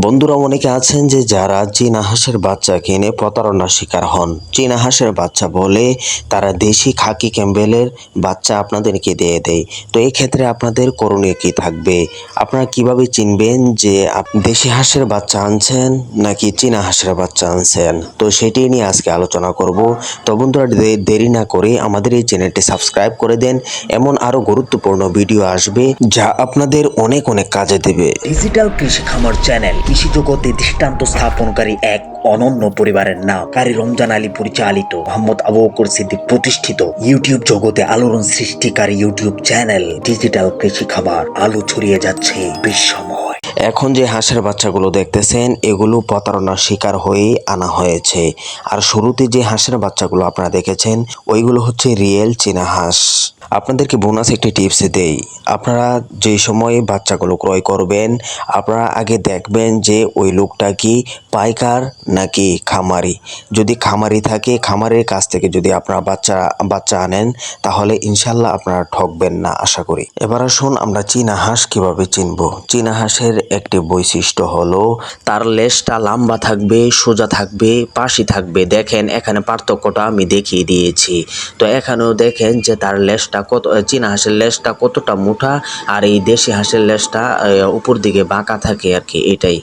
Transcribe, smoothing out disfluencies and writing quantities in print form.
বন্ধুরা অনেকে আছেন যে যারা চীনা হাঁসের বাচ্চা কিনে প্রতারণার শিকার হন। চীনা হাঁসের বাচ্চা বলে তারা দেশি খাকি ক্যাম্বেলের বাচ্চা আপনাদেরকে দিয়ে দেয়। তো এই ক্ষেত্রে আপনাদের করণীয় কি থাকবে? আপনারা কিভাবে চিনবেন যে দেশি হাঁসের বাচ্চা আনছেন নাকি চীনা হাঁসের বাচ্চা আনছেন? তো সেটি নিয়ে আজকে আলোচনা করব। তো বন্ধুরা দেরি না করে আমাদের এই চ্যানেলটি সাবস্ক্রাইব করে দেন। এমন আরো গুরুত্বপূর্ণ ভিডিও আসবে যা আপনাদের অনেক অনেক কাজে দেবে। ডিজিটাল কৃষি খামার চ্যানেল কৃষি জগতে দৃষ্টান্ত স্থাপনকারী এক অনন্য পরিবারের নাম কারি রমজান আলী পরিচালিত, মোহাম্মদ আবু বকর সিদ্দিক প্রতিষ্ঠিত ইউটিউব জগতে আলোড়ন সৃষ্টিকারী ইউটিউব চ্যানেল ডিজিটাল কৃষি খামার আলো ছড়িয়ে যাচ্ছে বিশ্বময়। এখন যে হাঁসের বাচ্চাগুলো দেখতেছেন এগুলো প্রতারণার শিকার হয়েই আনা হয়েছে। আর শুরুতে যে হাঁসের বাচ্চাগুলো আপনারা দেখেছেন ওইগুলো হচ্ছে রিয়েল চীনা হাঁস। আপনাদেরকে বোনাস একটি টিপস দেই, আপনারা যে সময় বাচ্চাগুলো ক্রয় করবেন আপনারা আগে দেখবেন যে ওই লোকটা কি পাইকার নাকি খামারি। যদি খামারি থাকে খামারের কাছ থেকে যদি আপনারা বাচ্চা আনেন তাহলে ইনশাল্লাহ আপনারা ঠকবেন না আশা করি। এবার আসুন আমরা চীনা হাঁস কিভাবে চিনবো। চীনা হাঁসের একটি বৈশিষ্ট্য হলো তার লেজটা লম্বা থাকবে, সোজা থাকবে, পাশি থাকবে। দেখেন এখানে পার্থক্যটা আমি দেখিয়ে দিয়েছি। তো এখানেও দেখেন যে তার লেজটা চীনা হাঁসের লেজটা কতটা মোটা আর এই দেশি হাঁসের লেজটা উপর দিকে বাঁকা থাকে আর কি, এটাই।